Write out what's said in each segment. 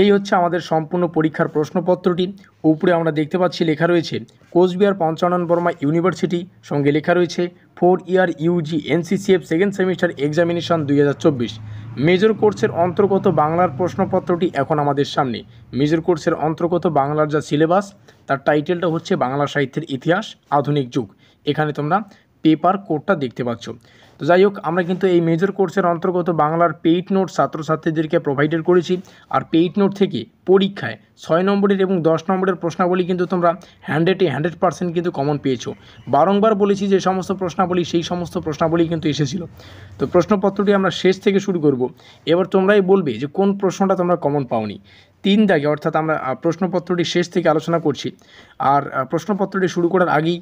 এই হচ্ছে আমাদের সম্পূর্ণ পরীক্ষার প্রশ্নপত্রটি। উপরে আমরা দেখতে পাচ্ছি লেখা রয়েছে কোচবিহার পঞ্চানন বর্মা ইউনিভার্সিটি, সঙ্গে লেখা রয়েছে 4 year UG NCCF second semester examination 2024। Major কোর্সের অন্তর্গত বাংলার প্রশ্নপত্রটি এখন আমাদের সামনে। মেজর কোর্সের অন্তর্গত বাংলার যা সিলেবাস, তার টাইটেলটা হচ্ছে বাংলা সাহিত্যের ইতিহাস আধুনিক যুগ। এখানে তোমরা পেপার কোডটা দেখতে পাচ্ছ। তো যাই হোক, আমরা কিন্তু এই মেজর কোর্সের অন্তর্গত বাংলার পেইড নোট ছাত্রছাত্রীদেরকে প্রোভাইডেড করেছি। আর পেইড নোট থেকে পরীক্ষায় 6 নম্বরের এবং 10 নম্বরের প্রশ্নাবলী কিন্তু তোমরা 100% কিন্তু কমন পেয়েছো। বারংবার বলেছি যে সমস্ত প্রশ্নাবলী সেই সমস্ত প্রশ্নাবলী কিন্তু এসেছিল। তো প্রশ্নপত্রটি আমরা শেষ থেকে শুরু করব। এবার তোমরাই বলবে যে কোন প্রশ্নটা তোমরা কমন পাওনি। 3 দাগে, অর্থাৎ আমরা প্রশ্নপত্রটি শেষ থেকে আলোচনা করছি। আর প্রশ্নপত্রটি শুরু করার আগেই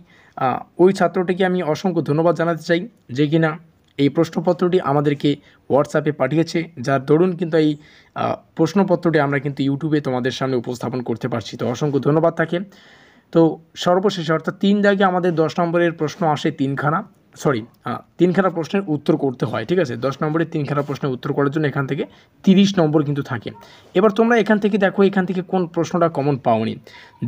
ওই ছাত্রটিকে আমি অসংখ্য ধন্যবাদ জানাতে চাই যে কিনা এই প্রশ্নপত্রটি আমাদেরকে হোয়াটসঅ্যাপে পাঠিয়েছে, যার দরুন কিন্তু এই প্রশ্নপত্রটি আমরা কিন্তু ইউটিউবে তোমাদের সামনে উপস্থাপন করতে পারছি। তো অসংখ্য ধন্যবাদ থাকে। তো সর্বশেষে অর্থাৎ 3 দাগে আমাদের 10 নম্বরের প্রশ্ন আসে তিনখানা প্রশ্নের উত্তর করতে হয়, ঠিক আছে। 10 নম্বরের 3খানা প্রশ্নের উত্তর করার জন্য এখান থেকে 30 নম্বর কিন্তু থাকে। এবার তোমরা এখান থেকে দেখো এখান থেকে কোন প্রশ্নটা কমন পাওনি।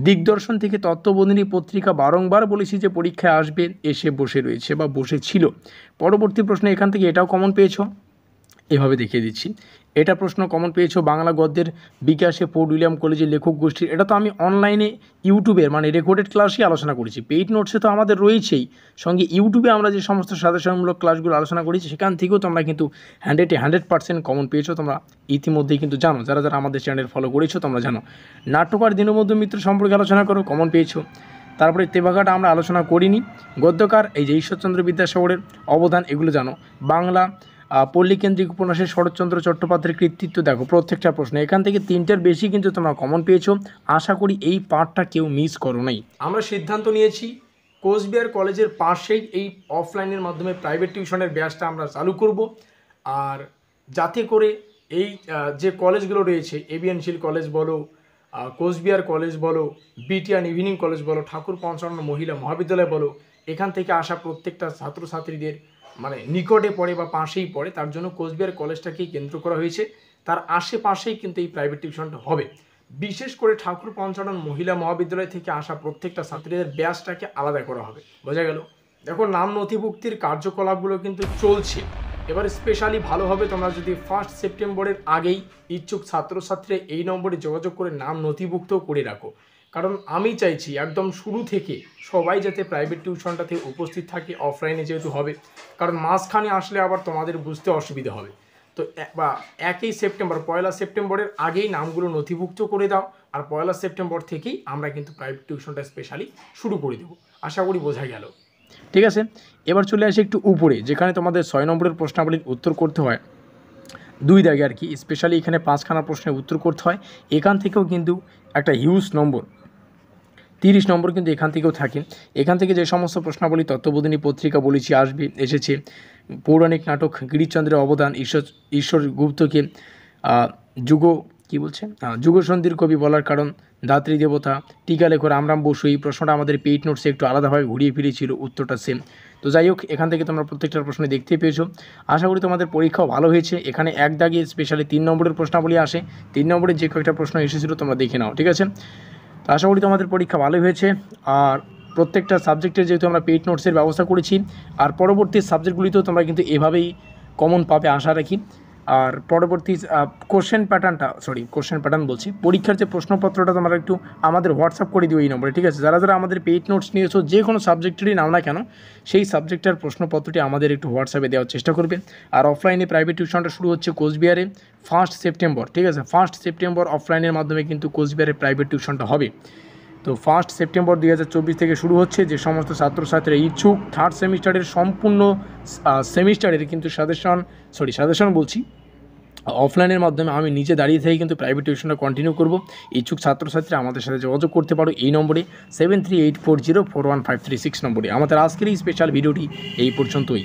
দিগদর্শন থেকে তত্ত্ববোধিনী পত্রিকা বারংবার বলেছি যে পরীক্ষায় আসবে, এসে বসে রয়েছে বা বসেছিল। পরবর্তী প্রশ্ন এখান থেকে এটাও কমন পেয়েছো, এভাবে দেখিয়ে দিচ্ছি। এটা প্রশ্ন কমন পেয়েছো বাংলা গদ্যের বিকাশে ফোর্ট উইলিয়াম কলেজের লেখক গোষ্ঠীর। এটা তো আমি অনলাইনে ইউটিউবের মানে রেকর্ডেড ক্লাসই আলোচনা করেছি, পেইড নোটসে তো আমাদের রয়েছেই। সঙ্গে ইউটিউবে আমরা যে সমস্ত সাজেশনমূলক ক্লাসগুলো আলোচনা করেছি সেখান থেকেও তোমরা কিন্তু 100% কমন পেয়েছো। তোমরা ইতিমধ্যেই কিন্তু জানো, যারা যারা আমাদের চ্যানেল ফলো করেছো তোমরা জানো। নাট্যকার দীনবন্ধু মিত্র সম্পর্কে আলোচনা করো, কমন পেয়েছো। তারপরে তেভাগাটা আমরা আলোচনা করিনি। গদ্যকার এই যে ঈশ্বরচন্দ্র বিদ্যাসাগরের অবদান, এগুলো জানো। বাংলা পল্লীকেন্দ্রিক উপন্যাসের শরৎচন্দ্র চট্টোপাধ্যায়ের কৃতিত্ব দেখো, প্রত্যেকটা প্রশ্ন এখান থেকে 3টার বেশি কিন্তু তোমরা কমন পেয়েছো। আশা করি এই পার্টটা কেউ মিস করো নাই। আমরা সিদ্ধান্ত নিয়েছি কোচবিহার কলেজের পাশেই এই অফলাইনের মাধ্যমে প্রাইভেট টিউশনের ব্যাচটা আমরা চালু করব। আর যাতে করে এই যে কলেজগুলো রয়েছে, এবিএনশিল কলেজ বলো, কোচবিহার কলেজ বলো, বিটিআন ইভিনিং কলেজ বলো, ঠাকুর পঞ্চানন মহিলা মহাবিদ্যালয় বলো, এখান থেকে আসা প্রত্যেকটা ছাত্রছাত্রীদের মানে নিকটে পড়ে বা পাশেই পড়ে, তার জন্য কোচবিহার কলেজটাকেই কেন্দ্র করা হয়েছে। তার আশেপাশেই কিন্তু এই প্রাইভেট টিউশনটা হবে। বিশেষ করে ঠাকুর পঞ্চানন মহিলা মহাবিদ্যালয় থেকে আসা প্রত্যেকটা ছাত্রীদের ব্যাচটাকে আলাদা করা হবে। বোঝা গেল? দেখো, নাম নথিভুক্তির কার্যকলাপগুলো কিন্তু চলছে। এবার স্পেশালি ভালো হবে তোমরা যদি 1 সেপ্টেম্বরের আগেই ইচ্ছুক ছাত্রছাত্রীরা এই নম্বরে যোগাযোগ করে নাম নথিভুক্তও করে রাখো। কারণ আমি চাইছি একদম শুরু থেকে সবাই যাতে প্রাইভেট টিউশনটাতে উপস্থিত থাকে, অফলাইনে যেহেতু হবে। কারণ মাঝখানে আসলে আবার তোমাদের বুঝতে অসুবিধা হবে। তো 1 সেপ্টেম্বর 1 সেপ্টেম্বরের আগেই নামগুলো নথিভুক্ত করে দাও। আর 1 সেপ্টেম্বর থেকেই আমরা কিন্তু প্রাইভেট টিউশনটা স্পেশালি শুরু করে দেবো। আশা করি বোঝা গেল। ঠিক আছে, এবার চলে আসি একটু উপরে, যেখানে তোমাদের 6 নম্বরের প্রশ্নাবলীর উত্তর করতে হয় 2 দাগে আর কি। স্পেশালি এখানে 5খানা প্রশ্নের উত্তর করতে হয়। এখান থেকেও কিন্তু একটা হিউজ নম্বর 30 নম্বর কিন্তু এখান থেকেও থাকে। এখান থেকে যে সমস্ত প্রশ্নাবলী তত্ত্ববোধিনী পত্রিকা বলেছি এসেছে, পৌরাণিক নাটক গিরিশচন্দ্রের অবদান, ঈশ্বর গুপ্তকে যুগসন্ধির কবি বলার কারণ, ধাত্রী দেবতা, টিকা লেখো রামরাম বসু, এই প্রশ্নটা আমাদের পেইড নোটসে একটু আলাদাভাবে ঘুরিয়ে ফিরেছিল, উত্তরটা সেম। তো যাই হোক, এখান থেকে তোমরা প্রত্যেকটার প্রশ্ন দেখতে পেয়েছো। আশা করি তোমাদের পরীক্ষাও ভালো হয়েছে। এখানে 1 দাগে স্পেশালি 3 নম্বরের প্রশ্নাবলী আসে। 3 নম্বরের যে কয়েকটা প্রশ্ন এসেছিলো তোমরা দেখে নাও, ঠিক আছে। তো আশা করি তোমাদের পরীক্ষা ভালো হয়েছে। আর প্রত্যেকটা সাবজেক্টের যেহেতু আমরা পেইড নোটসের ব্যবস্থা করেছি, আর পরবর্তী সাবজেক্টগুলিতেও তোমরা কিন্তু এভাবেই কমন পাবে আশা রাখি। আর পরবর্তী কোশ্চেন প্যাটার্ন বলছি, পরীক্ষার যে প্রশ্নপত্রটা তোমরা একটু আমাদের হোয়াটসঅ্যাপ করে দিও এই নম্বরে, ঠিক আছে। যারা যারা আমাদের পেইড নোটস নিয়েছো, যে কোনো সাবজেক্টেরই নাও না কেন, সেই সাবজেক্টের প্রশ্নপত্রটি আমাদের একটু হোয়াটসঅ্যাপে দেওয়ার চেষ্টা করবে। আর অফলাইনে প্রাইভেট টিউশনটা শুরু হচ্ছে কোচবিহারে 1 সেপ্টেম্বর, ঠিক আছে। 1 সেপ্টেম্বর অফলাইনের মাধ্যমে কিন্তু কোচবিহারে প্রাইভেট টিউশনটা হবে। তো 1 সেপ্টেম্বর 2024 থেকে শুরু হচ্ছে। যে সমস্ত ছাত্রছাত্রীরা ইচ্ছুক 3rd সেমিস্টারের সম্পূর্ণ সেমিস্টারের কিন্তু সাজেশন বলছি, অফলাইনের মাধ্যমে আমি নিজে দাঁড়িয়ে থেকে কিন্তু প্রাইভেট টিউশনটা কন্টিনিউ করব। ইচ্ছুক ছাত্রছাত্রীরা আমাদের সাথে যোগাযোগ করতে পারো এই নম্বরে 7384041536 নম্বরে। আমাদের আজকের এই স্পেশাল ভিডিওটি এই পর্যন্তই।